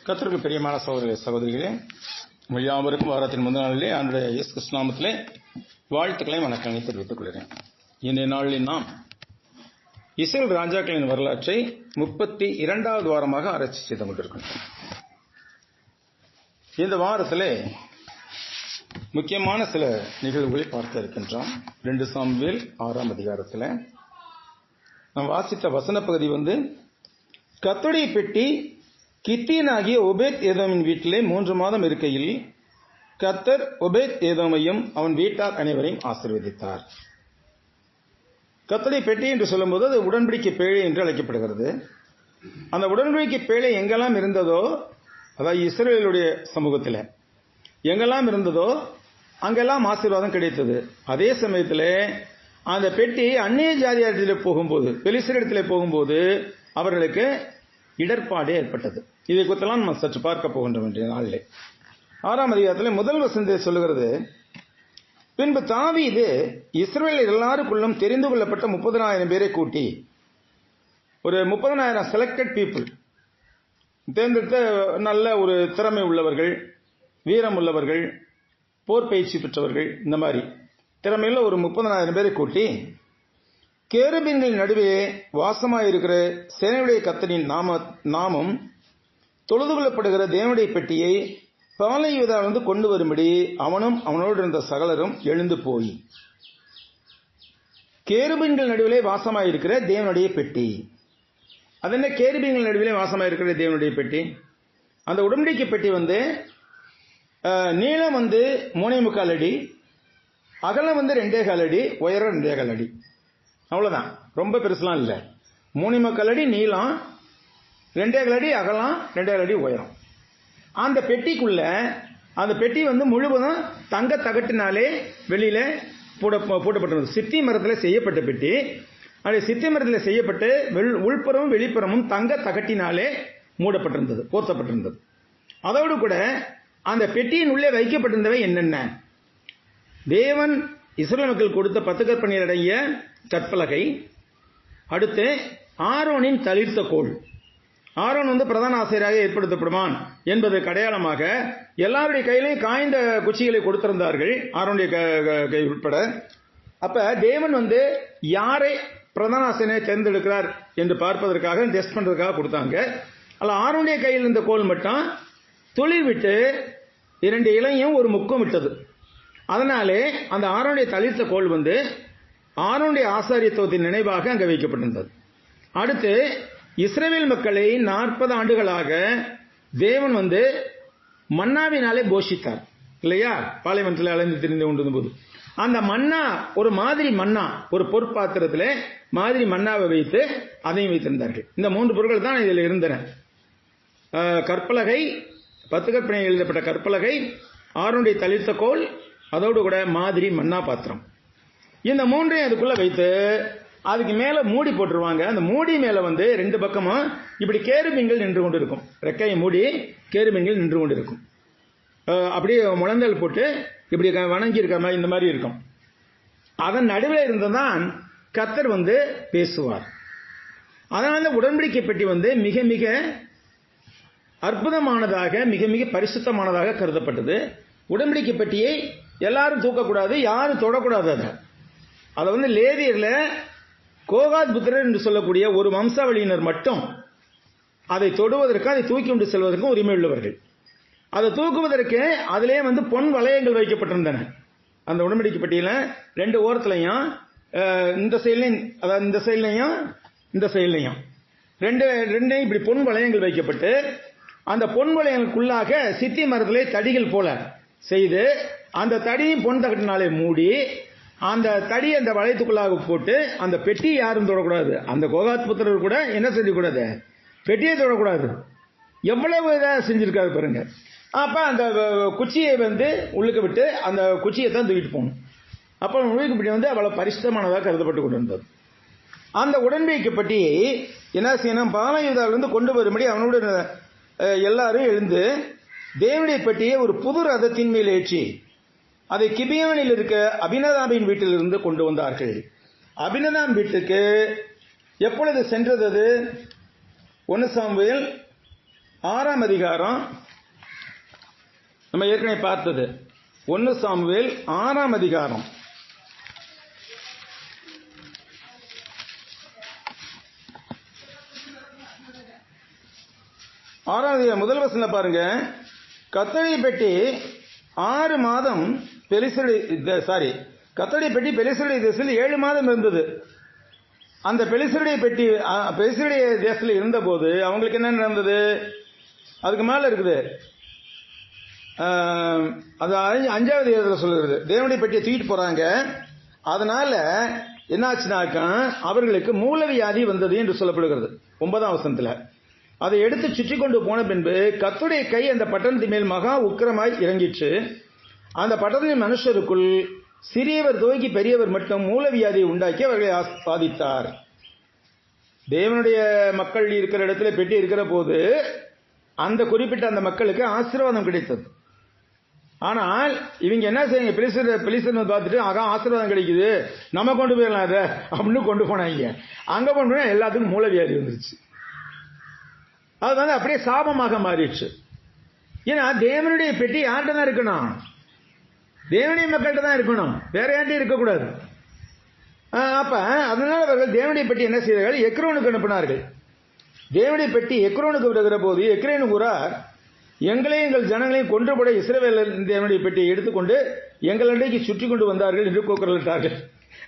கர்த்தருக்கு பிரியமான சகோதர சகோதரிகளே, யாவருக்கும் வாரத்தின் முதல் நாளிலே ஆண்டவருடைய இயேசு கிறிஸ்து நாமத்திலே வாழ்த்துக்களை வணக்கங்களை தெரிவித்துக் கொள்கிறேன். இன்றைய நாளில் நாம் இஸ்ரவேல் ராஜாக்களின் வரலாற்றை 32வது வாரமாக ஆராய்ச்சி செய்து கொண்டிருக்கின்றோம். இந்த வாரத்திலே முக்கியமான சில நிகழ்வுகளை பார்க்க இருக்கின்றோம். 2 சாமுவேல் 6ஆம் அதிகாரத்தில் நாம் வாசித்த வசன பகுதி கர்த்தருடைய பெட்டி கித்தியனாகிய ஒபேத் ஏதோமின் வீட்டிலே 3 மாதம் இருக்கையில் கர்த்தர் ஒபேத் ஏதோமையும் அவன் வீட்டார் அனைவரையும் ஆசீர்வதித்தார். கர்த்தருடைய பெட்டி என்று சொல்லும்போது அது உடன்படிக்கை பேழை என்று அழைக்கப்படுகிறது. அந்த உடன்படிக்கை பேழை எங்கெல்லாம் இருந்ததோ, அதாவது இஸ்ரவேலுடைய சமூகத்தில் எங்கெல்லாம் இருந்ததோ அங்கெல்லாம் ஆசீர்வாதம் கிடைத்தது. அதே சமயத்தில் அந்த பெட்டி அந்நிய ஜாதியாரிடத்தில் போகும்போது, பெலிஸ்தரிடத்தில் போகும்போது அவர்களுக்கு இடர்பாடு ஏற்பட்டது. இதை குறித்தெல்லாம் நம்ம சற்று பார்க்க போகின்றோம் என்ற நாளிலே. 6ஆம் அதிகாரத்தில் முதல் வசனத்தை சொல்லுகிறது, பின்பு தாவீது இஸ்ரவேல் எல்லாருக்குள்ளும் தெரிந்து கொள்ளப்பட்ட 30,000 பேரை கூட்டி, ஒரு 30,000 செலக்டட் பீப்புள், தேர்ந்தெடுத்த நல்ல ஒரு திறமை உள்ளவர்கள், வீரம் உள்ளவர்கள், போர் பயிற்சி பெற்றவர்கள், இந்த மாதிரி திறமையுள்ள ஒரு 30,000 பேரை கூட்டி, கேருபீன்களின் நடுவே வாசமாயிருக்கிற சேனையுடைய கர்த்தரின் நாமம் தொழுது கொள்ளப்படுகிற தேவனுடைய பெட்டியை பாளையத்திலிருந்து கொண்டு வரும்படி அவனும் அவனோடு இருந்த சகலரும் எழுந்து போய், கேருபீன்கள் நடுவிலே வாசமாயிருக்கிற தேவனுடைய பெட்டி. அது என்ன கேருபீன்கள் நடுவிலே வாசமாயிருக்கிற தேவனுடைய பெட்டி? அந்த உடன்படிக்கை பெட்டி நீளம் 3.25 அடி, அகலம் 2.25 அடி, உயரம் 2.25 அடி. அவ்வளவுதான், ரொம்ப பெருசுலாம் இல்லை. 3.25 அடி நீளம், 2.25 அடி அகலம், 2.25 அடி உயரம். அந்த பெட்டிக்குள்ள, அந்த பெட்டி முழுவதும் தங்க தகட்டினாலே வெளியில போடப்பட்டிருந்தது. சித்தி மரத்தில் செய்யப்பட்ட பெட்டி. அது சித்தி மரத்தில் செய்யப்பட்டு உள்புறமும் வெளிப்புறமும் தங்க தகட்டினாலே மூடப்பட்டிருந்தது, போர்த்தப்பட்டிருந்தது. அதோடு கூட அந்த பெட்டியின் உள்ளே வைக்கப்பட்டிருந்தவை என்னென்ன? தேவன் இஸ்ரவேல் மக்கள் கொடுத்த 10 கற்பனைகள் அடங்கிய கற்பலகை, அடுத்து ஆரோனின் தளிர்த்த கோல். ஆரோன் பிரதான ஆசிரியராக ஏற்படுத்தப்படுவான் என்பதற்கு அடையாளமாக எல்லாருடைய கையிலையும் காய்ந்த குச்சிகளை கொடுத்திருந்தார்கள், ஆரோனுடைய கை உட்பட. அப்ப தேவன் யாரை பிரதான ஆசிரியரை தேர்ந்தெடுக்கிறார் என்று பார்ப்பதற்காக, டெஸ்ட் பண்றதுக்காக கொடுத்தாங்க. அல்ல, ஆரோனுடைய கையில் இருந்த கோல் மட்டும் துளிர் விட்டு 2 இலையும் ஒரு முக்கம் விட்டது. அதனாலே அந்த ஆரோனுடைய தளிர்த்த கோல் ஆரோனுடைய ஆசாரியத்துவத்தின் நினைவாக அங்கே வைக்கப்பட்டிருந்தது. அடுத்து இஸ்ரவேல் மக்களை 40 ஆண்டுகளாக தேவன் மன்னாவினாலே போஷித்தார் இல்லையா? பாலைவனத்தில் அலைந்து திரிந்து கொண்டிருந்தபோது அந்த மன்னா, ஒரு மாதிரி மன்னா, ஒரு பொற்பாத்திரத்தில் மாதிரி மன்னாவை வைத்து அதையும் வைத்திருந்தார்கள். இந்த 3 பொருட்கள் தான் இதில் இருந்தன. கற்பலகை, 10 கற்பனை எழுதப்பட்ட கற்பலகை, ஆரோனுடைய தளிர்த்த கோல், அதோடு கூட மாதிரி மன்னா பாத்திரம். இந்த 3ஐயும் அதுக்குள்ள வைத்து அதுக்கு மேல மூடி போட்டுருவாங்க. அந்த மூடி மேல 2 பக்கமும் இப்படி கேருபீன்கள் நின்று கொண்டு இருக்கும். ரெக்கையை மூடி கேருபீன்கள் நின்று கொண்டு இருக்கும். அப்படியே முழந்தல் போட்டு இப்படி வணங்கி இருக்கிற மாதிரி, இந்த மாதிரி இருக்கும். அதன் நடுவில் இருந்துதான் கர்த்தர் பேசுவார். அதனால உடன்படிக்கை பெட்டி மிக மிக அற்புதமானதாக, மிக மிக பரிசுத்தமானதாக கருதப்பட்டது. உடன்படிக்கை பெட்டியை எல்லாரும் தூக்கக்கூடாது, யாரும் தொடக்கூடாது. அதை லேவியர்ல கோகாத் புத்திரர் என்று சொல்லக்கூடிய ஒரு வம்சாவளியினர் மட்டும் அதை தொடுவதற்கு, அதை தூக்கி கொண்டு செல்வதற்கும் உரிமை உள்ளவர்கள். அதை தூக்குவதற்கு அதிலே பொன் வளையங்கள் வைக்கப்பட்டிருந்தன. அந்த உடன்படிக்கை பெட்டியில 2 ஓரத்திலையும், இந்த சைட்லையும், அதாவது இந்த சைட்லையும் இந்த சைட்லையும் ரெண்டையும் இப்படி பொன் வளையங்கள் வைக்கப்பட்டு, அந்த பொன் வளையங்களுக்குள்ளாக சித்தி மரத்திலே தடிகள் போல செய்து, அந்த தடியும் பொன் தகட்டினாலே மூடி, அந்த தடி அந்த வளையத்துக்குள்ளாக போட்டு, அந்த பெட்டி யாரும் தொடக்கூடாது. அந்த கோகாத் புத்திரர் கூட என்ன செய்யக்கூடாது? பெட்டியை தொடக்கூடாது. எவ்வளவு இதாக செஞ்சிருக்காரு பாருங்க. அப்ப அந்த குச்சியை உள்ளுக்கு விட்டு அந்த குச்சியை தான் தூக்கிட்டு போகணும். அப்ப உடன்படிக்கை அவ்வளவு பரிசுத்தமானதாக கருதப்பட்டு கொண்டிருந்தது. அந்த உடன்படிக்கை பெட்டியை என்ன செய்யணும்? பாளையத்திலிருந்து கொண்டு வரும்படி அவனோட எல்லாரும் எழுந்து தேவனுடைய பெட்டியை ஒரு புது ரதத்தின் மேல் ஏற்றி அதை கிபியோனில் இருக்க அபினதாபின் வீட்டிலிருந்து கொண்டு வந்தார்கள். அபினதாம் வீட்டுக்கு எப்பொழுது சென்றது? அது 1 சாமுவேல் 6ஆம் அதிகாரம் நம்ம ஏற்கனவே பார்த்தது 1 சாமுவேல் 6ஆம் அதிகாரம் 6ஆம் அதிகாரம் முதல் வசனம் பாருங்க. கர்த்தருடைய பெட்டி 6 மாதம் கர்த்தருடைய பெட்டி பெலிஸ்தருடைய தேசத்தில் 7 மாதம் இருந்தது. அந்த பெலிஸ்தருடைய பெட்டி பெலிஸ்தருடைய தேசத்தில் இருந்தபோது அவங்களுக்கு என்ன நடந்தது? அதுக்கு மேல இருக்குது. அது 5வது அதிகாரத்தில் சொல்லுகிறது. தேவனுடைய பெட்டியை தூக்கிட்டு போறாங்க. அதனால என்னாச்சுனாக்கா அவர்களுக்கு மூலவியாதி வந்தது என்று சொல்லப்படுகிறது 9ஆம் வசனத்தில். அதை எடுத்து சுற்றி கொண்டு போன பின்பு கர்த்தருடைய கை அந்த பட்டணத்தின் மேல் மகா உக்கிரமாய் இறங்கிற்று. அந்த பட்டணத்தின் மனுஷருக்குள் சிறியவர் துவங்கி பெரியவர் மட்டும் மூலவியாதியை உண்டாக்கி அவர்களை பாதித்தார். தேவனுடைய மக்கள் இருக்கிற இடத்துல பெட்டி இருக்கிற போது அந்த குறிப்பிட்ட அந்த மக்களுக்கு ஆசீர்வாதம் கிடைத்தது. ஆனால் இவங்க என்ன செய்யுங்க, பிலிஸ்தர் பார்த்துட்டு ஆசீர்வாதம் கிடைக்குது, நம்ம கொண்டு போயிடலாம் அதை அப்படின்னு கொண்டு போனாங்க. அங்க கொண்டு போனா எல்லாத்துக்கும் மூலவியாதி வந்துருச்சு. அது அப்படியே சாபமாக மாறிடுச்சு. ஏன்னா தேவனுடைய பெட்டி யார்கிட்ட தான் இருக்கணும்? தேவனுடைய மக்கள்கிட்ட தான் இருக்கணும், வேற யார்ட்டையும் இருக்கக்கூடாது. அப்ப அதனால அவர்கள் தேவனுடைய பெட்டி என்ன செய்தார்கள்? எக்ரோனுக்கு அனுப்பினார்கள். தேவனுடைய பெட்டி எக்ரோனுக்கு வருகிற போது எக்ரோன் ஊரார் எங்களையும் எங்கள் ஜனங்களையும் கொன்றுபட இஸ்ரவேலர் தேவனுடைய பெட்டியை எடுத்துக்கொண்டு எங்களிடைக்கு சுற்றி கொண்டு வந்தார்கள் என்று கூக்குரலிட்டார்கள்.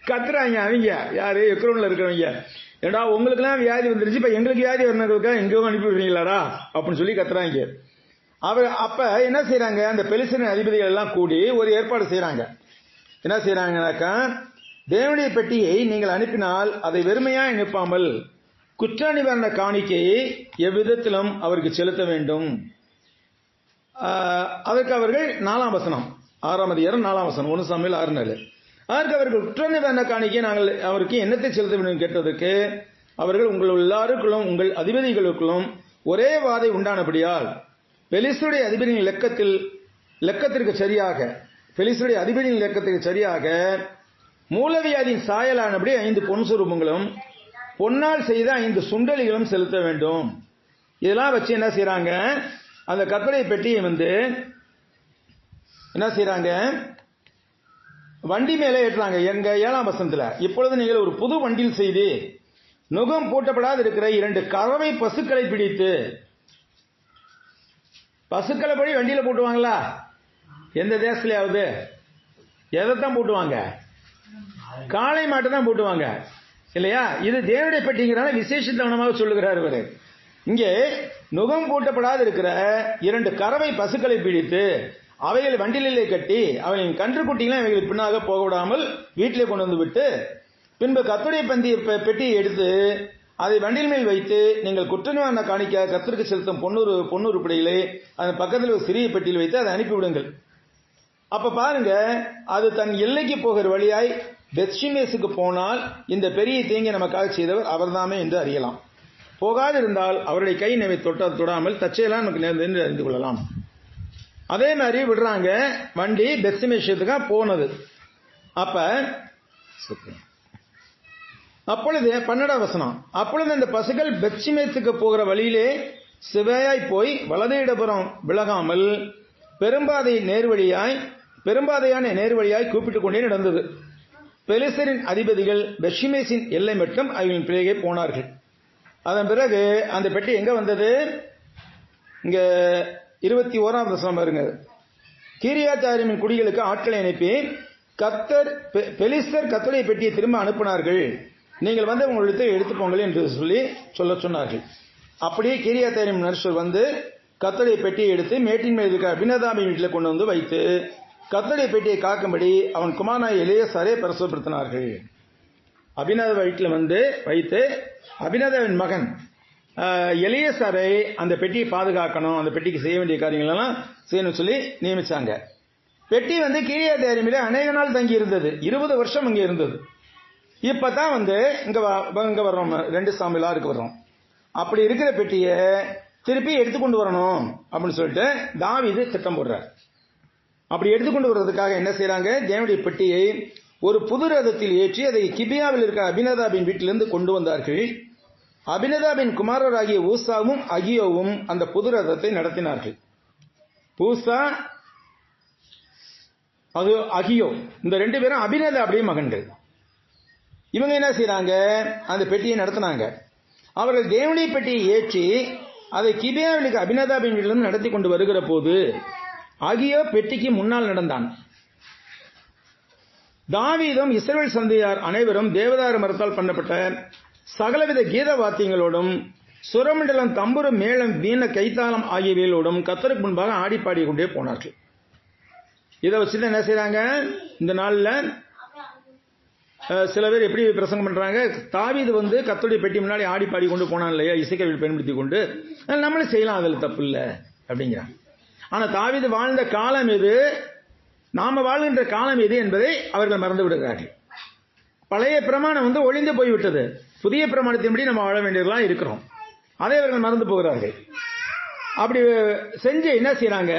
கத்துறாங்க அவங்க. யாரு? எக்ரோன்ல இருக்கிறவங்க. ஏடா உங்களுக்கு எல்லாம் வியாதி வந்துருச்சு, இப்ப எங்களுக்கு வியாதி வரணுங்களுக்கா எங்கேயும் அனுப்பி விடுறீங்களாடா அப்படின்னு சொல்லி கத்துறாங்க. அப்ப என்ன செய்யறாங்க? அந்த பெலிஸ்தரின் அதிபதிகள் எல்லாம் கூடி ஒரு ஏற்பாடு செய்யறாங்க. என்ன செய்யறாங்கனாக்கா, தேவனுடைய பெட்டியை நீங்கள் அனுப்பினால் அதை வெறுமையா அனுப்பாமல் குற்ற நிவாரண காணிக்கையை எவ்விதத்திலும் அவருக்கு செலுத்த வேண்டும். அதற்கு அவர்கள் 4ஆம் வசனம் 6ஆம் அதிகாரம் 4ஆம் வசனம் 1 சாமுவேல் 6:4. அதற்கு அவர்கள் குற்ற நிவாரண காணிக்கை நாங்கள் அவருக்கு என்னத்தை செலுத்த வேண்டும் கேட்டதற்கு அவர்கள் உங்கள் எல்லாருக்குள்ளும் உங்கள் அதிபதிகளுக்குள்ளும் ஒரே வாதை உண்டானபடியால் பெலிஸ்தருடைய அதிபதியின் லெக்கத்திற்கு சரியாக மூலவியாதியின் சாயலானபடி 5 பொன் சுரூபங்களும் பொன்னால் செய்த 5 சுண்டலிகளும் செலுத்த வேண்டும். இதெல்லாம் வச்சு என்ன செய்யறாங்க? அந்த கர்த்தருடைய பெட்டியை என்ன செய்யறாங்க? வண்டி மேலே ஏற்றுறாங்க. எங்க 7ஆம் வசனத்துல, இப்பொழுது நீங்கள் ஒரு புது வண்டியில் செய்து நுகம் பூட்டப்படாது இருக்கிற 2 கறவை பசுக்களை பிடித்து, பசுக்களை படி வண்டியில போட்டுவாங்களா? எந்த தேசத்திலேயாவது எதைத்தான் போட்டுவாங்க? காளை மாட்டை தான் போட்டுவாங்க இல்லையா? இது தேவனுடைய பெட்டிங்கிறனால விசேஷத்தனமாக சொல்லுகிறார் இவர். இங்கே நுகம் பூட்டப்படாது இருக்கிற 2 கறவை பசுக்களை பிடித்து அவைகளை வண்டிலே கட்டி அவைகளின் கன்றுக்குட்டிகளும் அவைகளுக்கு பின்னாக போக விடாமல் வீட்டிலே கொண்டு வந்து விட்டு பின்பு கர்த்தருடைய பெட்டியை எடுத்து அதை வண்டியில் மேல் வைத்து நீங்கள் குற்றநிவாரண காணிக்க கர்த்தருக்கு செலுத்தும் பொன்னூறு பிடிகளை அதன் பக்கத்தில் ஒரு சிறிய பெட்டியில் வைத்து அதை அனுப்பிவிடுங்கள். அப்ப பாருங்க, அது தன் எல்லைக்கு போகிற வழியாய் பெத்ஷிமேசுக்கு போனால் இந்த பெரிய தீங்கை நமக்காக செய்தவர் அவர்தாமே என்று அறியலாம். போகாது இருந்தால் அவருடைய கை நம்மை தொடாமல் தச்சையெல்லாம் நமக்கு நேர்ந்து என்று அறிந்து கொள்ளலாம். அதே மாதிரி விடுறாங்க. வண்டி பெத்ஷிமேசுக்கு போனது. அப்பொழுது 12ஆம் வசனம், அப்பொழுது அந்த பசுக்கள் பெத்ஷிமேசுக்கு போகிற வழியிலே சிவையாய் போய் வலது இடப்புறம் விலகாமல் பெரும்பாதையான நேர்வழியாய் கூப்பிட்டுக் கொண்டே நடந்தது. பெலிஸ்தரின் அதிபதிகள் பெத்ஷிமேசின் எல்லை மட்டும் அவர்களின் பிறகே போனார்கள். அதன் பிறகு அந்த பெட்டி எங்க வந்தது? இங்க 21ஆம் வசனம் பாருங்க. கீரியாத்தாயிமின் குடிகளுக்கு ஆட்களை அனுப்பி பெலிஸ்தர் கர்த்தருடைய பெட்டியை திரும்ப அனுப்பினார்கள், நீங்கள் உங்களுக்கு எடுத்துப்போங்கள் என்று சொல்ல சொன்னார்கள். அப்படியே கீரியாத்தாயிமின் மனுஷர் கர்த்தருடைய பெட்டியை எடுத்து மேட்டின் மேல் இருக்க அபினதாபின் வீட்டில் கொண்டு வந்து வைத்து கர்த்தருடைய பெட்டியை காக்கும்படி அவன் குமாரனாகிய எலியாசாரை பிரசுரப்படுத்தினார்கள். அபினதாப் வீட்டில் வைத்து அபினதாவின் மகன் எலியாசாரை அந்த பெட்டியை பாதுகாக்கணும், அந்த பெட்டிக்கு செய்ய வேண்டிய காரியங்கள் எல்லாம் செய்யணும் சொல்லி நியமிச்சாங்க. பெட்டி கீரியாத்தாயிமிலே அநேக நாள் தங்கி இருந்தது. 20 வருஷம் இங்க இருந்தது. இப்பதான் இங்க வர்றோம், 2 சாமுவேல் 6க்கு வர்றோம். அப்படி இருக்கிற பெட்டியை திருப்பி எடுத்துக்கொண்டு வரணும் அப்படின்னு சொல்லிட்டு தாவீது திட்டம் போடுறார். அப்படி எடுத்துக்கொண்டு வர்றதுக்காக என்ன செய்யறாங்க? தேவனுடைய பெட்டியை ஒரு புது ரதத்தில் ஏற்றி அதை கிபியாவில் இருக்கிற அபினதாபின் வீட்டிலிருந்து கொண்டு வந்தார்கள். அபினதாபின் குமாரராகிய ஊசாவும் அகியோவும் அந்த புது ரதத்தை நடத்தினார்கள். ஊசா அகியோ இந்த 2 பேரும் அபினதாபுடைய மகன்கள். இவங்க என்ன செய்யறாங்க, அந்த பெட்டியை நடத்தினாங்க. அவர்கள் தேவனுடைய பெட்டியை ஏற்றி அதை கிபியாவிலுக்கு அபினதாபின் வீட்டிலிருந்து நடத்தி கொண்டு வருகிற போது அகியோ பெட்டிக்கு முன்னால் நடந்தான். தாவீதும் இஸ்ரவேல் சந்ததியார் அனைவரும் தேவதாரு மரத்தால் பண்ணப்பட்ட சகலவித கீத வாத்தியங்களோடும் சுரமண்டலம், தம்புரு, மேளம், வீண, கைத்தாளம் ஆகியவைகளோடும் கர்த்தருக்கு முன்பாக ஆடி பாடி கொண்டே போனார்கள். இதை வச்சுதான் என்ன செய்யறாங்க, இந்த நாள்ல சில பேர் எப்படி பிரசங்கம் பண்றாங்க, தாவீது கர்த்தருடைய பெட்டி முன்னாடி ஆடி பாடி கொண்டு போனான் இல்லையா, இசைக்கருவியை பயன்படுத்தி கொண்டு, நம்மளும் செய்யலாம், அதில் தப்பு இல்லை அப்படிங்கிறாங்க. ஆனா தாவீது வாழ்ந்த காலம் எது, நாம வாழ்கின்ற காலம் எது என்பதை அவர்கள் மறந்து விடுகிறார்கள். பழைய பிரமாணம் ஒழிந்து போய்விட்டது. புதிய பிரமாணத்தின்படி நம்ம வாழ வேண்டியவர்களா இருக்கிறோம். அதை அவர்கள் மறந்து போகிறார்கள். அப்படி செஞ்சு என்ன செய்யறாங்க,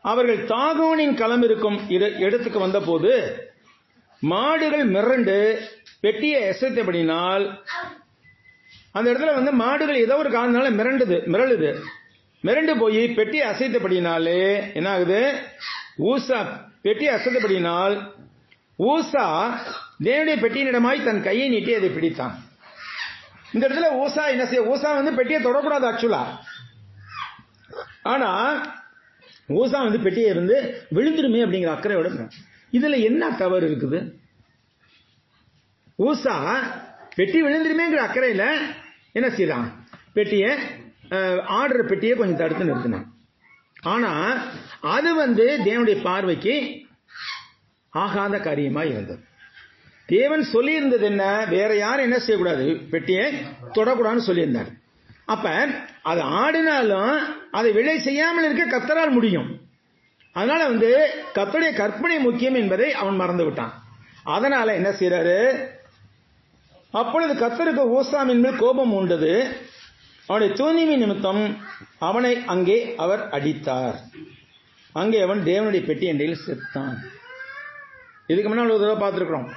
அவர்கள் தாகோனின் களம் இருக்கும் இடத்துக்கு வந்த போது மாடுகள் மிரண்டு பெட்டியை எசைத்தபடினால், அந்த இடத்துல மாடுகள் ஏதோ ஒரு காரணத்தினால மிரண்டு போய் பெட்டியை அசைத்தபடினாலே என்ன ஆகுது, ஊசா பெட்டியை அசைத்தபடினால் ஊசா தேவனுடைய பெட்டியினிடமாய் தன் கையை நீட்டி அதை பிடித்தான். இந்த இடத்துல ஊசா என்ன செய்ய, ஊசா பெட்டியை தொடக்கூடாது ஆக்சுவலா. ஆனா ஊசா பெட்டியை விழுந்துருமே அப்படிங்கிற அக்கறையோட, இதுல என்ன தவறு இருக்குது? ஊசா பெட்டி விழுந்துருமேங்கிற அக்கறையில என்ன செய்யறான், பெட்டியை ஆடுற பெட்டியை கொஞ்சம் தடுத்து நிறுத்தினான். ஆனா அது தேவனுடைய பார்வைக்கு ஆகாத காரியமா இருந்தது. தேவன் சொல்லி இருந்தது என்ன, வேற யாரும் என்ன செய்யக்கூடாது, பெட்டியை தொடக்கூடாதுன்னு சொல்லியிருந்தார். அப்ப அது ஆடினாலும் அதை விலை செய்யாமல் இருக்க கர்த்தரால் முடியும். அதனால கர்த்தருடைய கற்பனை முக்கியம் என்பதை அவன் மறந்து விட்டான். அதனால என்ன செய்யறாரு, அப்பொழுது கர்த்தருக்கு ஊசாமின் மேல் கோபம் உண்டது. அவனுடைய தூய்மை நிமித்தம் அவனை அங்கே அவர் அடித்தார். அங்கே அவன் தேவனுடைய பெட்டி அண்டையில் செத்தான். இதுக்கு முன்னால் ஒரு தடவை பார்த்திருக்கிறோம்.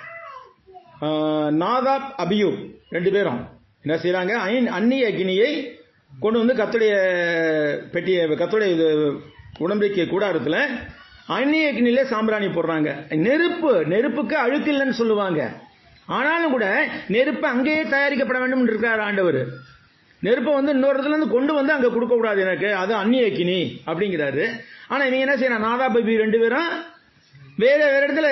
நாதாப், அபியூ 2 பேரும் என்ன செய்யறாங்க, அந்நிய அக்னியை கொண்டு கர்த்தருடைய பெட்டியை, கர்த்தருடைய உடன்படிக்கை கூடாரத்தில் அந்நிய அக்னியில சாம்பிராணி போடுறாங்க. நெருப்புக்கு அழுக்கு இல்லைன்னு சொல்லுவாங்க. ஆனாலும் கூட நெருப்பு அங்கேயே தயாரிக்கப்பட வேண்டும் இருக்கார் ஆண்டவர். நெருப்பை இன்னொரு இடத்துல இருந்து கொண்டு அங்க கொடுக்க கூடாது எனக்கு, அது அந்நிய அக்னி அப்படிங்கிறாரு. ஆனா நீங்க என்ன செய்யணும், நாதாப், அபியூ 2 பேரும் வேற இடத்துல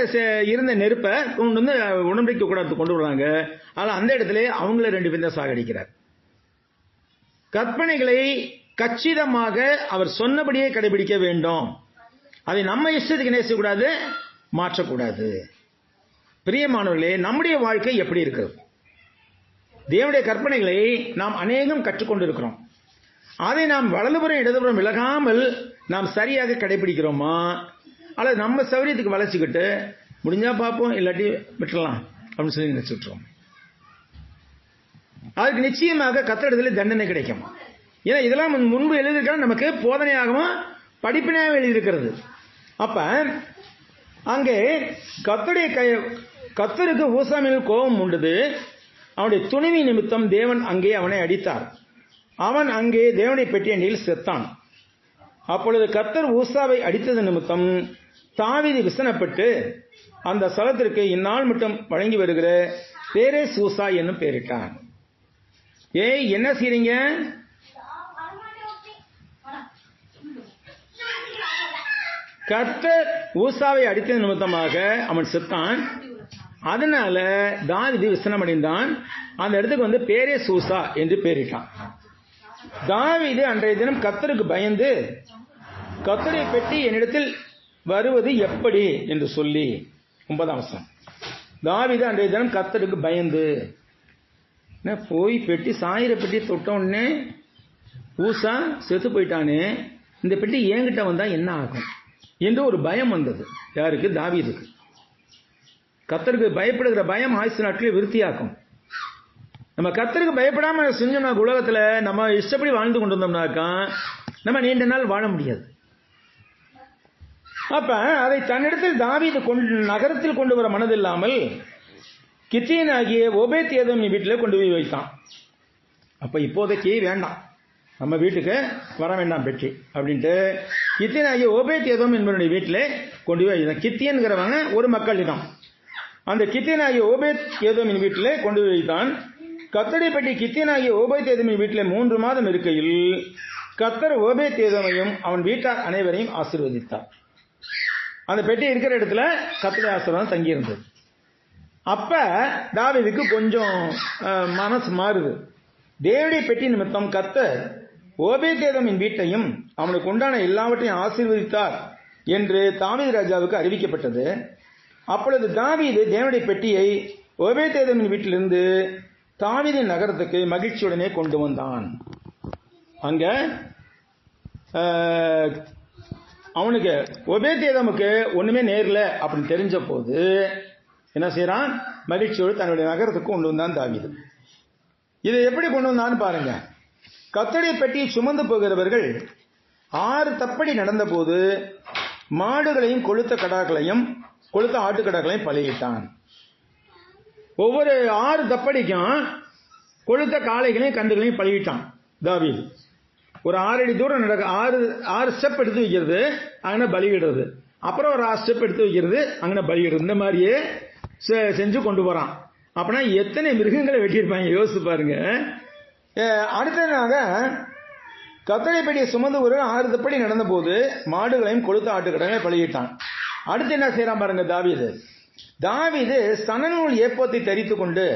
இருந்த நெருப்பை கொண்டு உடன்படிக்கை கூடாரத்துக்கு கொண்டு வர்றாங்க. ஆனா அந்த இடத்துல அவங்கள 2 பேரும் சாகடிக்கிறார். கற்பனைகளை கச்சிதமாக அவர் சொன்னபடியே கடைபிடிக்க வேண்டும். அதை நம்ம இஷ்டத்துக்கு என்ன செய்யக்கூடாது, மாற்றக்கூடாது. பிரியமானவர்களே, நம்முடைய வாழ்க்கை எப்படி இருக்கிறது? தேவனுடைய கற்பனைகளை நாம் அநேகம் கற்றுக்கொண்டிருக்கிறோம். அதை நாம் வலதுபுறம் இடதுபுறம் விலகாமல் நாம் சரியாக கடைபிடிக்கிறோமா, அல்லது நம்ம சௌரியத்துக்கு வளைச்சுக்கிட்டு முடிஞ்சா பார்ப்போம், இல்லாட்டி விட்டுறலாம் அப்படின்னு சொல்லி நினைச்சுட்டுறோம்? அதுக்கு நிச்சயமாக கர்த்தரிடத்தில் தண்டனை கிடைக்கும். ஏன்னா இதெல்லாம் முன்பு எழுதியிருக்க நமக்கு போதனையாகவும் படிப்பினையாக எழுதியிருக்கிறது. அப்ப அங்கே கர்த்தருக்கு ஊசாமின் கோபம் உண்டது. அவனுடைய துணிவி நிமித்தம் தேவன் அங்கே அவனை அடித்தார். அவன் அங்கே தேவனுடைய பெட்டி அண்டையில் செத்தான். அப்பொழுது கர்த்தர் ஊசாவை அடித்தது நிமித்தம் தாவீது விசனப்பட்டு அந்த ஸ்தலத்திற்கு இந்நாள் மட்டும் வழங்கி வருகிற பேரேஸ் ஊசா என்னும் பெயரிட்டான். என்ன செய்றீங்க, கர்த்தர் ஊசாவை அடித்தது நிமித்தமாக அவன் செத்தான். அதனால தாவீது விசனம் அடைந்தான். அந்த இடத்துக்கு பேரேஸ் ஊசா என்று பெயரிட்டான். தாவீது அன்றைய தினம் கர்த்தருக்கு பயந்து, கர்த்தருடைய பெட்டி என்னிடத்தில் வருவது எப்படி என்று சொல்லி, 9ஆம் வசனம், தாவீது அன்றைய தினம் கர்த்தருக்கு பயந்து, போய் பெட்டி சாயிர பெட்டி தொட்ட உடனே ஊசா செத்து போயிட்டானே, இந்த பெட்டி என்கிட்ட வந்தா என்ன ஆகும் என்று ஒரு பயம் வந்தது. யாருக்கு? தாவீதுக்கு. கர்த்தருக்கு பயப்படுகிற பயம் ஆயுசு நாட்களில் விருத்தியாக்கும். நம்ம கர்த்தருக்கு பயப்படாம செஞ்சோம்னா, உலகத்துல நம்ம இஷ்டப்படி வாழ்ந்து கொண்டு வந்தோம்னாக்கா நம்ம நீண்ட நாள் வாழ முடியாது. அப்ப அதை தன்னிடத்தில் தாவீது நகரத்தில் கொண்டு வர மனதில்லாமல் கித்தியனாகிய ஓபேத் ஏதோம் வீட்டில் கொண்டு போய் வைத்தான். அப்ப இப்போதைக்கு வேண்டாம், நம்ம வீட்டுக்கு வர வேண்டாம் பெட்டி அப்படின்ட்டு கித்தியன் ஆகிய ஓபேத் ஏதோம் என்பவனுடைய வீட்டில் கொண்டு போய் கித்தியன்கிறவங்க ஒரு மக்கள் இடம். அந்த கித்தியன் ஆகிய ஓபேத் ஏதோமின் வீட்டில் கொண்டு போய் வைத்தான். கர்த்தருடைய பெட்டி கித்தியன் ஆகிய ஓபேத் ஏதோமின் வீட்டில் 3 மாதம் இருக்கையில் கர்த்தர் ஓபேத் ஏதோமையும் அவன் வீட்டார் அனைவரையும் ஆசீர்வதித்தார். அந்த பெட்டி இருக்கிற இடத்துல கர்த்தருடைய ஆசீர்வாதம் தங்கியிருந்தது. அப்ப தாவீதுக்கு கொஞ்சம் மனசு மாறுது. தேவனுடைய பெட்டி நிமித்தம் கர்த்தர் ஓபேத் ஏதோமின் வீட்டையும் அவனுக்கு உண்டான எல்லாவற்றையும் ஆசீர்வதித்தார் என்று தாவீது ராஜாவுக்கு அறிவிக்கப்பட்டது. அப்பொழுது தாவீது தேவனுடைய பெட்டியை ஓபேத் ஏதோமின் வீட்டிலிருந்து தாவீதின் நகரத்துக்கு மகிழ்ச்சியுடனே கொண்டு வந்தான். அங்க அவனுக்கு ஓபேத் ஏதோமுக்கு ஒண்ணுமே நேரல அப்படின்னு தெரிஞ்ச போது என்ன செய்யறான்? மகிழ்ச்சியோடு தன்னுடைய நகரத்துக்கு கொண்டு வந்தான் தாவீது. இதை எப்படி கொண்டு வந்தான்னு பாருங்க. கர்த்தருடைய பெட்டியை சுமந்து போகிறவர்கள் 6 தப்படி நடந்த போது மாடுகளையும் கொளுத்த கடாக்களையும் கொளுத்த ஆட்டுக்கடாக்களையும் பலியிட்டான். ஒவ்வொரு 6 தப்படிக்கும் கொளுத்த காளைகளையும் கன்றுகளையும் பலியிட்டான் தாவீது. ஒரு 6 அடி தூரம் நடக்க 6 ஸ்டெப் எடுத்து வைக்கிறது, அங்கே பலியிடுறது. அப்புறம் ஒரு 6 ஸ்டெப் எடுத்து வைக்கிறது, அங்கே பலியிடுறது. இந்த மாதிரியே செஞ்சு கொண்டு போறான். அப்படின்னா எத்தனை மிருகங்களை வெட்டியிருப்பாங்க யோசிச்சு பாருங்க. அடுத்ததாக கர்த்தருடைய பெட்டியை சுமந்து ஒரு 6 தப்படி நடந்த போது மாடுகளையும் கொளுத்த ஆட்டுக்கடாக்களையும் பலியிட்டான். அடுத்து என்ன செய்யறான் பாருங்க தாவீது சணநூல் ஏப்போத்தை தரித்து கொண்டு,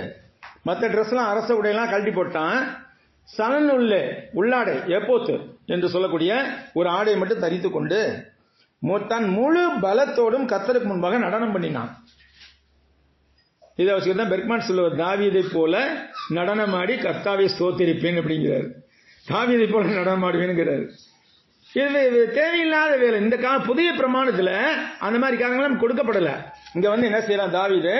மற்ற ட்ரெஸ் எல்லாம் அரச உடையெல்லாம் கழட்டி போட்டான். சணநூல் உள்ளாடை ஏப்போத்து என்று சொல்லக்கூடிய ஒரு ஆடையை மட்டும் தரித்து கொண்டு தன் முழு பலத்தோடும் கர்த்தருக்கு முன்பாக நடனம் பண்ணினான். இதை வச்சுதான் பெர்க்மேன் சொல்லுவார், தாவீதை போல நடனமாடி கர்த்தாவை ஸ்தோத்திரிப்பேன் அப்படிங்கிறார். தாவீதை போல நடனமாடுவேன்கிறார். இது தேவையில்லாத வேலை. இந்த புதிய பிரமாணத்துல அந்த மாதிரி காரணங்களும் கொடுக்கப்படல. இங்க என்ன செய்யறான் தாவீது?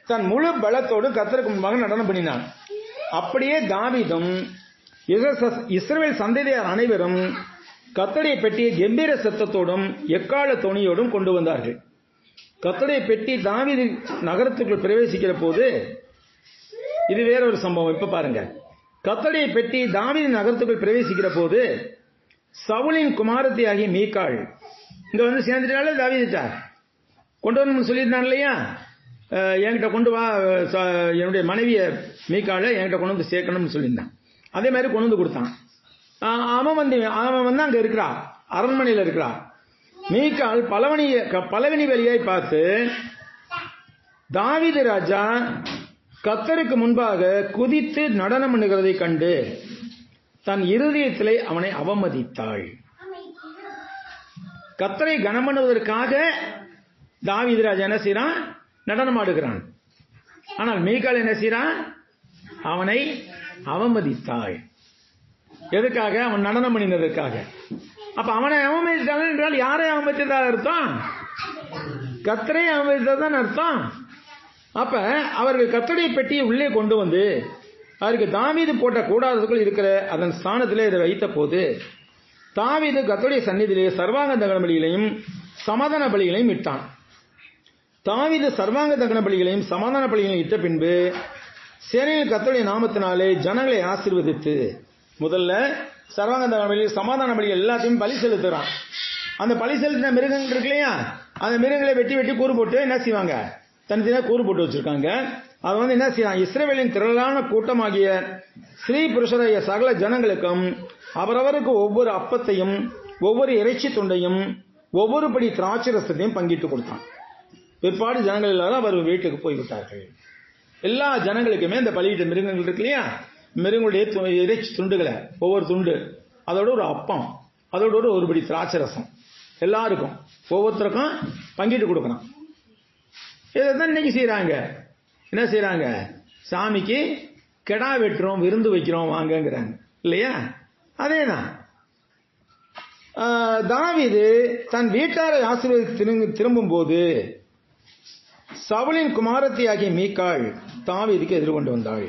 தன் முழு பலத்தோடு கர்த்தருக்கு முன்பாக நடனம் பண்ணினான். அப்படியே தாவீதும் இஸ்ரவேல் சந்ததியார் அனைவரும் கர்த்தருடைய பெட்டியை கம்பீர சத்தத்தோடும் எக்கால தொனியோடும் கொண்டு வந்தார்கள். கர்த்தருடைய பெட்டி தாவீது நகரத்துக்குள் பிரவேசிக்கிற போது, இது வேற ஒரு சம்பவம். இப்ப பாருங்க, கர்த்தருடைய பெட்டி தாவீது நகரத்துக்குள் பிரவேசிக்கிற போது சவுலின் குமாரத்தி ஆகிய மீகாள் இங்க சேர்ந்துட்டால தாவீதுட்டா கொண்டு வரணும்னு சொல்லியிருந்தான் இல்லையா? என்கிட்ட கொண்டு வா, என்னுடைய மனைவிய மீகாளை என்கிட்ட கொண்டு வந்து சேர்க்கணும்னு சொல்லியிருந்தான். அதே மாதிரி கொண்டு வந்து கொடுத்தான். அவன் வந்து அங்க இருக்கிறா, அரண்மனையில் இருக்கிறா. மீகாள் பலவனி வெளியாய் பார்த்து தாவீது ராஜா கர்த்தருக்கு முன்பாக குதித்து நடனம் பண்ணுகிறதை கண்டு தன் இருதயத்திலே அவனை அவமதித்தாள். கர்த்தரை கனம் பண்ணுவதற்காக தாவீது ராஜா என்ன செய்யறான்? நடனம் ஆடுகிறான். ஆனால் மீகாள் என்ன செய்யறான்? அவனை அவமதித்தாள். எதுக்காக? அவன் நடனம் பண்ணினதற்காக. அப்ப அவனை அவமதித்தாள் என்றால் யாரை அவமதித்ததாக அர்த்தம்? கர்த்தரை அவமதித்ததான் அர்த்தம். அப்ப அவர்கள் கர்த்தருடைய பெட்டியை உள்ளே கொண்டு வந்து அவருக்கு தாவீது போட்ட கூடாரத்துக்குள் இருக்கிற அதன் ஸ்தானத்திலே இதை வைத்த போது தாவீது கர்த்தருடைய சந்நிதியிலே சர்வாங்க தகன பலிகளையும் சமாதான பலிகளையும் இட்டான். தாவீது சர்வாங்க தகன பலிகளையும் சமாதான பலிகளையும் இட்ட பின்பு சேனையில் கர்த்தருடைய நாமத்தினாலே ஜனங்களை ஆசீர்வதித்து, முதல்ல சர்வாங்க தகன பலி சமாதான பலிகள் எல்லாத்தையும் பலி செலுத்துறான். அந்த பலி செலுத்தின மிருகங்கள் இருக்கு இல்லையா, அந்த மிருகங்களை வெட்டி வெட்டி கூறு போட்டு என்ன செய்வாங்க? தனித்தனியாக கூறு போட்டு வச்சிருக்காங்க. அது என்ன செய்யலாம்? இஸ்ரவேலின் திரளான கூட்டமாகிய ஸ்ரீ புருஷராகிய சகல ஜனங்களுக்கும் அவரவருக்கு ஒவ்வொரு அப்பத்தையும் ஒவ்வொரு இறைச்சி துண்டையும் ஒவ்வொரு படி திராட்சை ரசத்தையும் பங்கிட்டு கொடுத்தான். பிற்பாடு ஜனங்கள் எல்லாரும் அவர் வீட்டுக்கு போய்விட்டார்கள். எல்லா ஜனங்களுக்குமே இந்த பலியிட்ட மிருகங்கள் இருக்கு இல்லையா, மிருகங்களுடைய இறைச்சி துண்டுகளை ஒவ்வொரு துண்டு, அதோட ஒரு அப்பம், அதோட ஒரு படி திராட்சை ரசம் எல்லாருக்கும் ஒவ்வொருத்தருக்கும் பங்கிட்டு கொடுக்கணும். இதைதான் இன்னைக்கு செய்யறாங்க. என்ன செய்யறாங்க? சாமிக்கு கெடா வெட்டுறோம், விருந்து வைக்கிறோம் வாங்கங்கிறாங்க இல்லையா? அதேதான். தாவீது தன் வீட்டாரை ஆசீர்வதித்து திரும்பும் போது சவுலின் குமாரத்தி ஆகிய மீகாள் தாவீதுக்கு எதிர்கொண்டு வந்தாள்.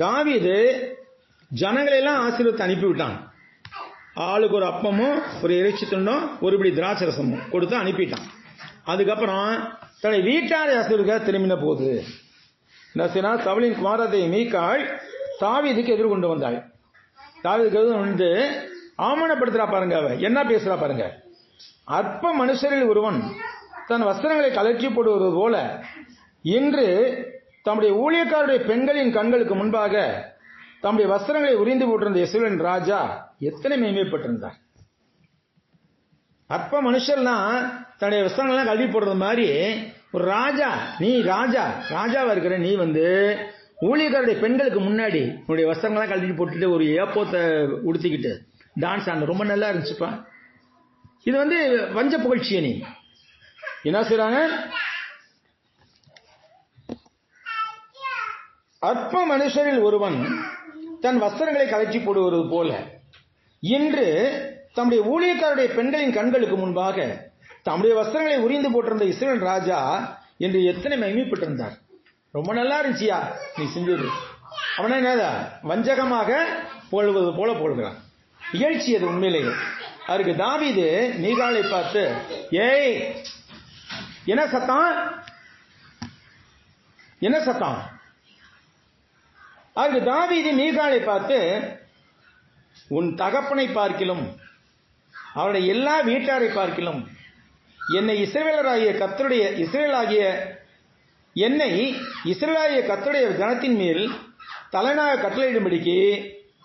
தாவீது ஜனங்களை எல்லாம் ஆசீர்வதித்து அனுப்பிவிட்டான். ஆளுக்கு ஒரு அப்பமும் ஒரு இறைச்சி துண்டும் ஒருபடி திராட்சை ரசமும் கொடுத்து அனுப்பிட்டான். அதுக்கப்புறம் தன்னை வீட்டாரை ஆசீர்வதிக்க திரும்பின போது சவுலின் குமாரத்தை மீகாள் தாவீதுக்கு எதிர்கொண்டு வந்தாள். தாவீதுக்கு எதிர்த்து வந்து அவமானப்படுத்துறா பாருங்க. அவ என்ன பேசுறா பாருங்க. அற்ப மனுஷரில் ஒருவன் தன் வஸ்திரங்களை கலற்றி போடுவது போல இன்று தம்முடைய ஊழியக்காரருடைய பெண்களின் கண்களுக்கு முன்பாக தம்முடைய வஸ்திரங்களை உரிந்து போட்டிருந்த இஸ்ரவேலின் ராஜா எத்தனை மேன்மைப்பட்டிருந்தார். அற்ப மனுஷர்னா தன்னுடைய வஸ்திரங்கள்லாம் கல்வி போடுறது மாதிரி ஒரு ராஜா, நீ ராஜாவா இருக்கிற நீ வந்து ஊழியக்காரருடைய பெண்களுக்கு முன்னாடி உன்னுடைய வஸ்திரங்கள்லாம் கழட்டி போட்டுட்டு ஒரு ஏப்போத்தை உடுத்திக்கிட்டு டான்ஸ் ஆன ரொம்ப நல்லா இருந்துச்சுப்பா. இது வந்து வஞ்ச புகழ்ச்சிய. நீ என்ன செய்றாங்க? அற்ப மனுஷரில் ஒருவன் தன் வஸ்திரங்களை கழற்றி போடுவது போல இன்று தம்முடைய ஊழியக்காரருடைய பெண்களின் கண்களுக்கு முன்பாக தம்முடைய வஸ்திரங்களை உரிந்து போட்டிருந்த இஸ்ரவேல் ராஜா என்று எத்தனை மகிமைப்பட்டிருந்தார். ரொம்ப நல்லா இருந்துச்சியா நீ செஞ்சது. அவனா என்னதா வஞ்சகமாக புகழ்வது போல புகழ்கிறான். இகழ்ச்சி அது உண்மையிலேயே. அதுக்கு தாவீது மீகாளை பார்த்து, ஏய் என்ன சத்தம், என்ன சத்தம்? அதுக்கு தாவீது மீகாளை பார்த்து, உன் தகப்பனை பார்க்கிலும் அவருடைய எல்லா வீட்டாரை பார்க்கிலும் என்னை இஸ்ரவேலாகிய கர்த்தருடைய ஜனத்தின் மேல் தலைநாக கட்டளையிடும்படிக்கு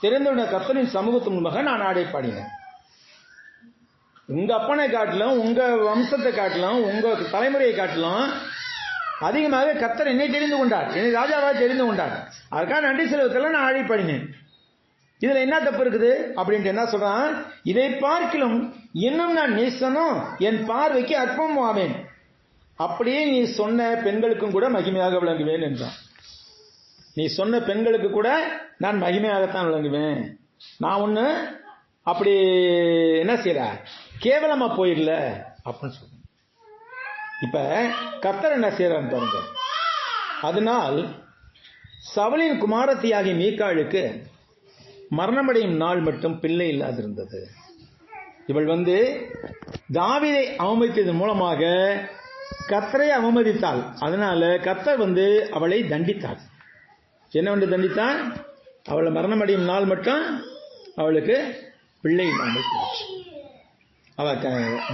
தெரிந்துள்ள கர்த்தரின் சமூகத்தின் முன்பாக நான் ஆடை பாடினேன். உங்க அப்பனை காட்டிலும் உங்க வம்சத்தை காட்டிலும் உங்க தலைமுறையை காட்டிலும் அதிகமாக கர்த்தர் என்னை தெரிந்து கொண்டார், என்னை ராஜாவாக தெரிந்து கொண்டார். அதுக்காக நன்றி செலுத்தல நான் ஆடை பாடினேன். இதுல என்ன தப்பு இருக்குது அப்படின்ட்டு என்ன சொல்றான்? இதை பார்க்கிலும் இன்னும் நான் நேசனும் என் பார்வைக்கு அற்பமும் ஆவேன். அப்படியே நீ சொன்ன பெண்களுக்கும் கூட மகிமையாக விளங்குவேன் என்றான். நீ சொன்ன பெண்களுக்கு கூட நான் மகிமையாகத்தான் விளங்குவேன். நான் ஒண்ணு அப்படி என்ன செய்யற கேவலமா போயிடல அப்படின்னு சொல்ற. இப்ப கர்த்தர் என்ன செய்யறான்னு பாருங்க. அதனால் சவுலின் குமாரத்தியாகிய மீகாளுக்கு மரணமடையும் நாள் மட்டும் பிள்ளை இல்லாதிருந்தது. இவள் வந்து தாவீதை அவமதித்ததன் மூலமாக கர்த்தரை அவமதித்தாள். அதனால கர்த்தர் வந்து அவளை தண்டித்தாள். என்ன வந்து தண்டித்தாள்? அவளை மரணமடையும் நாள் மட்டும் அவளுக்கு பிள்ளை இல்லாமல் போச்சு. அவள்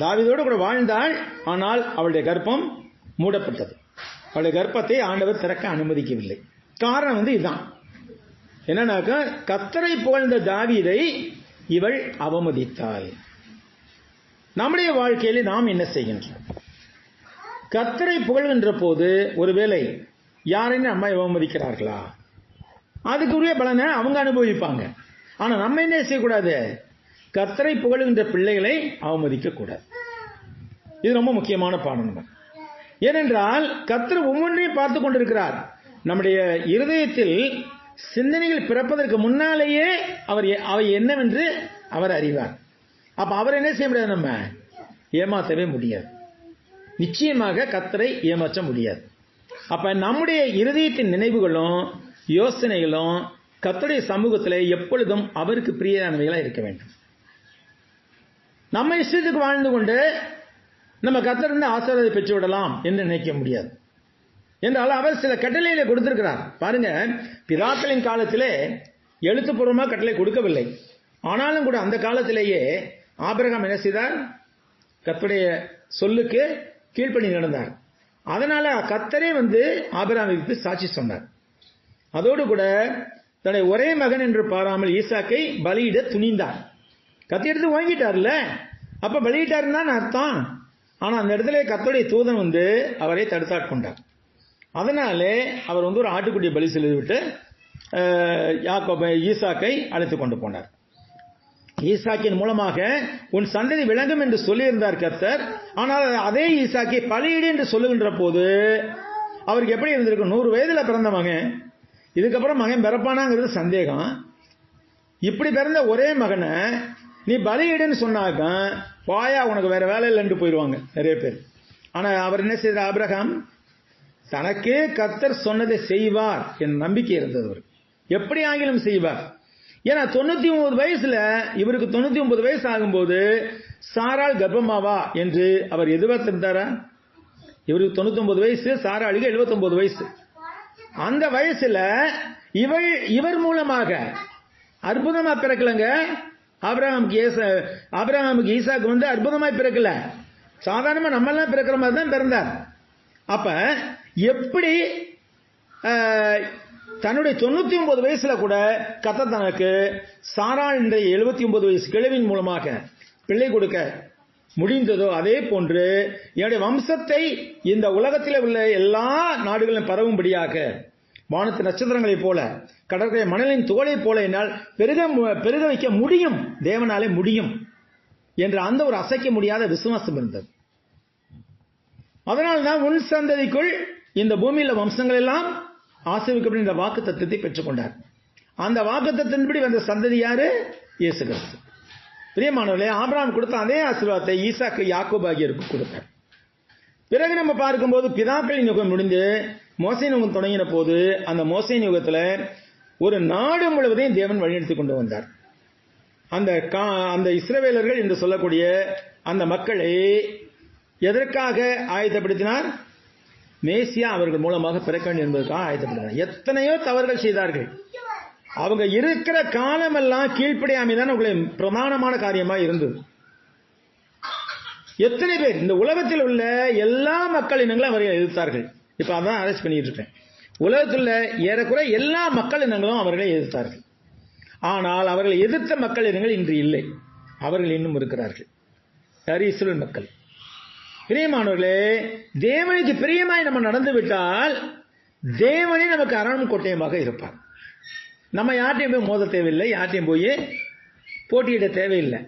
தாவீதோடு கூட வாழ்ந்தாள், ஆனால் அவளுடைய கர்ப்பம் மூடப்பட்டது. அவளுடைய கர்ப்பத்தை ஆண்டவர் திறக்க அனுமதிக்கவில்லை. காரணம் வந்து இதுதான். என்னன்னாக்க கர்த்தரை புகழ்ந்த தாவீதை இவள் அவமதித்தாள். நம்முடைய வாழ்க்கையில நாம் என்ன செய்கின்றோம்? கர்த்தரை புகழ்கின்ற போது ஒருவேளை யாரையும் நம்ம அவமதிக்கிறார்களா? அதுக்குரிய பலனை அவங்க அனுபவிப்பாங்க. ஆனா நம்ம என்ன செய்யக்கூடாது? கர்த்தரை புகழ்கின்ற பிள்ளைகளை அவமதிக்க கூடாது. இது ரொம்ப முக்கியமான பாடம். ஏனென்றால் கர்த்தர் ஒவ்வொன்றையும் பார்த்து கொண்டிருக்கிறார். நம்முடைய இருதயத்தில் சிந்தனைகள் பிறப்பதற்கு முன்னாலேயே அவை என்னவென்று அவர் அறிவார். அப்ப அவர் என்ன செய்ய முடியாது? நம்ம ஏமாற்றவே முடியாது. நிச்சயமாக கர்த்தரை ஏமாற்ற முடியாது. அப்ப நம்முடைய இருதயத்தின் நினைவுகளும் யோசனைகளும் கர்த்தருடைய சமூகத்தில் எப்பொழுதும் அவருக்கு பிரியமானவைகளா இருக்க வேண்டும். நம்ம இஷ்டத்துக்கு வாழ்ந்து கொண்டு நம்ம கர்த்தரிருந்து ஆசீர்வாதத்தை பெற்று விடலாம் என்று நினைக்க முடியாது. என்றால் அவர் சில கட்டளைகளை கொடுத்திருக்கிறார். பாருங்க, பிதாக்களின் காலத்திலே எழுத்துப்பூர்வமாக கட்டளை கொடுக்கவில்லை. ஆனாலும் கூட அந்த காலத்திலேயே ஆபிரகாம் என்ன செய்தார்? கர்த்தருடைய சொல்லுக்கு கீழ்ப்படி நடந்தார். அதனால கர்த்தரே வந்து ஆபிரகாமுக்கு சாட்சி சொன்னார். அதோடு கூட தன்னுடைய ஒரே மகன் என்று பாராமல் ஈசாக்கை பலியிட துணிந்தார். கத்தி எடுத்து வாங்கிட்டார்ல, அப்ப பலியிட்டாருன்னு தான் அர்த்தம். ஆனா அந்த இடத்துல கர்த்தருடைய தூதன் வந்து அவரை தடுத்தாட்கொண்டார். அதனாலே அவர் வந்து ஒரு ஆட்டுக்குட்டியை பலி செய்துவிட்டு ஈசாக்கை அழைத்துக் கொண்டு போனார். ஈசாக்கின் மூலமாக உன் சந்ததி விளங்கும் என்று சொல்லியிருந்தார் கர்த்தர். ஆனால் அதே ஈசாக்கை பலியிடு என்று சொல்லுகின்ற போது அவருக்கு எப்படி இருந்திருக்கும்? 100 வயதுல பிறந்த மகன், இதுக்கப்புறம் மகன் பிறப்பானாங்கிறது சந்தேகம். இப்படி பிறந்த ஒரே மகனை நீ பலியிடுன்னு சொன்னாக்க வாயா உனக்கு வேற வேலை இல்லைன்னு போயிடுவாங்க நிறைய பேர். ஆனா அவர் என்ன செய்தார்? ஆபிரகாம் தனக்கு கர்த்தர் சொன்னதை செய்வார் என் நம்பிக்கை இருந்தது. அவர் எப்படி ஆகிலும் செய்வார். ஏன்னா 99 வயசுல இவருக்கு 99 வயசு ஆகும்போது சாராள் கர்ப்பமாவா என்று அவர் எதிர்பார்த்திருந்தாரா? இவருக்கு 99 வயசு, சாராளுக்கு 79 வயசு. அந்த வயசுல இவர் மூலமாக அற்புதமா பிறக்கலங்க. ஆபிரகாமுக்கு ஈசாக்கு வந்து அற்புதமாய் பிறக்கல, சாதாரணமா நம்ம எல்லாம் பிறக்கிற மாதிரி தான் பிறந்தார். அப்ப எப்படி தன்னுடைய 99 வயசுல கூட கர்த்தர் தனக்கு சாராள் என்ற 79 வயசு கிழவின் மூலமாக பிள்ளை கொடுக்க முடிந்ததோ, அதே போன்று என்னுடைய வம்சத்தை இந்த உலகத்தில் உள்ள எல்லா நாடுகளிலும் பரவும்படியாக வானத்து நட்சத்திரங்களைப் போல கடற்கரை மணலின் துகளைப் போல என்னால் பெருக வைக்க முடியும், தேவனாலே முடியும் என்ற அந்த ஒரு அசைக்க முடியாத விசுவாசம் இருந்தது. அதனால்தான் உன் சந்ததிக்குள் இந்த பூமியில வம்சங்கள் எல்லாம் ஆசீர்வதிக்கப்பட்ட வாக்கு தத்துவத்தை பெற்றுக் கொண்டார். அந்த வாக்கு தத்துவத்தின்படி வந்த சந்ததி யாரு? இயேசு கிறிஸ்து. பிரியமானவர்களே, ஆபிரகாம் கொடுத்த அதே ஆசீர்வாதத்தை ஈசாக்கு யாக்கோபு ஆகியோருக்கு கொடுத்தார். பிறகு நம்ம பார்க்கும்போது பிதாக்களின் யுகம் முடிந்து மோசேயின் யுகம் தொடங்கின போது அந்த மோசேயின் யுகத்துல ஒரு நாடு முழுவதையும் தேவன் வழிநடத்திக் கொண்டு வந்தார். அந்த இஸ்ரவேலர்கள் என்று சொல்லக்கூடிய அந்த மக்களை எதற்காக ஆயத்தப்படுத்தினார்? மேசியா அவர்கள் மூலமாக பிறக்க வேண்டும் என்பதற்காக ஆயத்தப்படுத்தினார். எத்தனையோ தவறுகள் செய்தார்கள். அவங்க இருக்கிற காலமெல்லாம் கீழ்ப்படியாமைதான் உங்களை பிரதானமான காரியமா இருந்தது. எத்தனை பேர் இந்த உலகத்தில் உள்ள எல்லா மக்கள் இனங்களும் அவர்கள் எதிர்த்தார்கள். இப்ப அதான் அரெஸ்ட் பண்ணிட்டு இருக்கேன். உலகத்தில் உள்ள ஏறக்குறை எல்லா மக்கள் இனங்களும் அவர்களை எதிர்த்தார்கள். ஆனால் அவர்களை எதிர்த்த மக்கள் இனங்கள் இன்று இல்லை, அவர்கள் இன்னும் இருக்கிறார்கள். இஸ்ரவேல் மக்கள். பிரியமானவர்களே, தேவனுக்கு பிரியமாய் நம்ம நடந்து விட்டால் தேவனே நமக்கு அரணும் கோட்டையமாக இருப்பார். நம்ம யார்ட்டையும் போய் மோத தேவையில்லை, யார்ட்டையும் போய் போட்டியிட தேவையில்லை.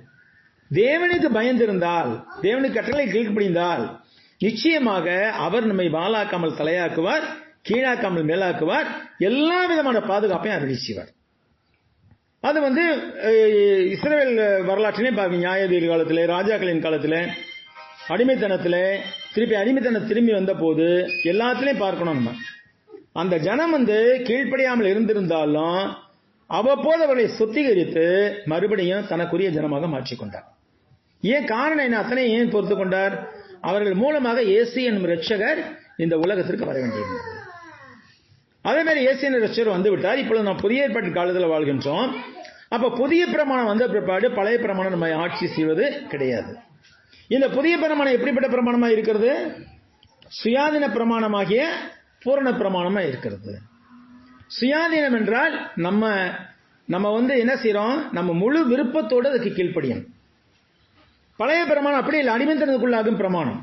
தேவனுக்கு பயந்திருந்தால், தேவனுக்கு கட்டளை கீழ்ப்படிந்தால் நிச்சயமாக அவர் நம்மை வாளாக்காமல் தலையாக்குவார், கீழாக்காமல் மேலாக்குவார், எல்லா விதமான பாதுகாப்பையும் அறிவிச்சுவார். அது வந்து இஸ்ரவேல் வரலாற்றிலே பார்க்க, நியாயாதிபதி காலத்தில், ராஜாக்களின் காலத்தில், அடிமைத்தனத்தில் திரும்பி வந்த போது எல்லாத்திலையும் பார்க்கணும். நம்ம அந்த ஜனம் வந்து கீழ்ப்படியாமல் இருந்திருந்தாலும் அவ்வப்போது அவர்களை சுத்திகரித்து மறுபடியும் தனக்குரிய ஜனமாக மாற்றிக்கொண்டார். ஏன் காரணம் என்ன? அத்தனை ஏன் பொறுத்து கொண்டார்? அவர்கள் மூலமாக இயேசு என்னும் இரட்சகர் இந்த உலகத்திற்கு வர வேண்டியிருந்தது. அதே மாதிரி இயேசு என்னும் இரட்சகர் வந்து விட்டார். இப்பொழுது நாம் புதிய ஏற்பாட்டு காலத்தில் வாழ்கின்றோம். அப்ப புதிய பிரமாணம் வந்த பிற்பாடு பழைய பிரமாணம் நம்ம ஆட்சி செய்வது கிடையாது. இந்த புதிய பிரமாணம் எப்படிப்பட்ட பிரமாணமா இருக்கிறது? சுயாதீன பிரமாணமாகிய பூரண பிரமாணமா இருக்கிறது. சுயாதீனம் என்றால் நம்ம வந்து என்ன செய்யறோம்? நம்ம முழு விருப்பத்தோடு அதுக்கு கீழ்ப்படியும். பழைய பிரமாணம் அப்படி இல்லை, அடிமைத்தனத்துக்குள்ளாகும் பிரமாணம்.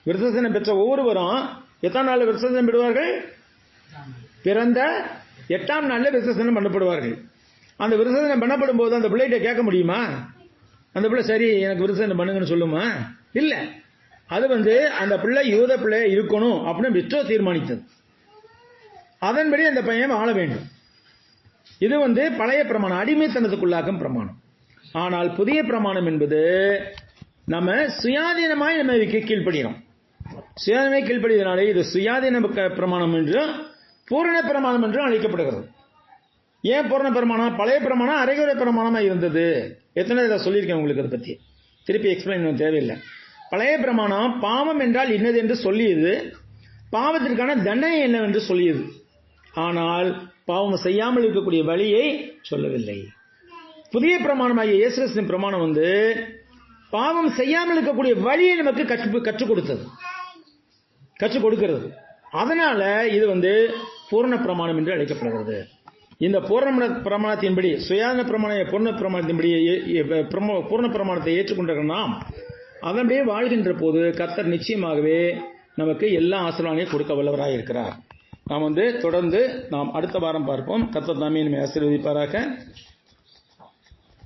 விருத்தசனம் பெற்ற ஒவ்வொருவரும் எத்தனை நாள் விருத்தசனம் பெறுவார்கள்? பிறந்த 8ஆம் நாள்ல விருத்தசனம் பண்ணப்படுவார்கள். அந்த விருத்தசனம் பண்ணப்படும் போது அந்த பிள்ளைகிட்ட கேட்க முடியுமா? அந்த பிள்ளை சரி எனக்கு விருத்தசனம் பண்ணுங்கன்னு சொல்லுமா? இல்ல. அது வந்து அந்த பிள்ளை யூத பிள்ளை இருக்கணும் அப்படின்னு விற்றோ தீர்மானித்தது. அதன்படி அந்த பையன் வாழ வேண்டும். இது வந்து பழைய பிரமாணம், அடிமைத்தனத்துக்குள்ளாகும் பிரமாணம். ஆனால் புதிய பிரமாணம் என்பது நம்ம சுயாதீனமாய் நம்ம கீழ்ப்படுகிறோம். சுயாதீனமாய் கீழ்ப்படுவதனாலே இது சுயாதீன பிரமாணம் என்றும் பூரண பிரமாணம் என்றும் அழைக்கப்படுகிறது. ஏன் பூரண பிரமாணம்? பழைய பிரமாணம் அரைகுறை பிரமாணமா இருந்தது. எத்தனை இதை சொல்லியிருக்கேன் உங்களுக்கு, அதை பத்தி திருப்பி எக்ஸ்பிளைன் பண்ண தேவையில்லை. பழைய பிரமாணம் பாவம் என்றால் என்னது என்று சொல்லியது, பாவத்திற்கான தண்டனை என்னவென்று சொல்லியது. ஆனால் பாவம் செய்யாமல் இருக்கக்கூடிய வழியை சொல்லவில்லை. புதிய பிரமாணமாகிய இயேசு கிறிஸ்துவின் பிரமாணம் வந்து பாவம் செய்யாமல் இருக்கக்கூடிய வழியை நமக்கு கற்றுக் கொடுக்கிறது. அதனால இது வந்து பூரண பிரமாணம் என்று அழைக்கப்படுகிறது. இந்த பூரண பிரமாணத்தின்படி, சுயாதீன பூரண பிரமாணத்தின்படி பூரண பிரமாணத்தை ஏற்றுக்கொண்ட நாம் அதன்படியே வாழ்கின்ற போது கர்த்தர் நிச்சயமாகவே நமக்கு எல்லா ஆசீர்வாதங்களையும் கொடுக்க வல்லவராக இருக்கிறார். நாம் வந்து தொடர்ந்து நாம் அடுத்த வாரம் பார்ப்போம். கர்த்தர் தாமே நம்மை ஆசீர்வதிப்பாராக.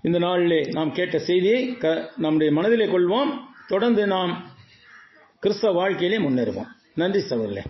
இந்த நாளிலே நாம் கேட்ட செய்தியை நம்முடைய மனதிலே கொள்வோம். தொடர்ந்து நாம் கிறிஸ்தவ வாழ்க்கையிலே முன்னேறுவோம். நன்றி சகோதரர்களே.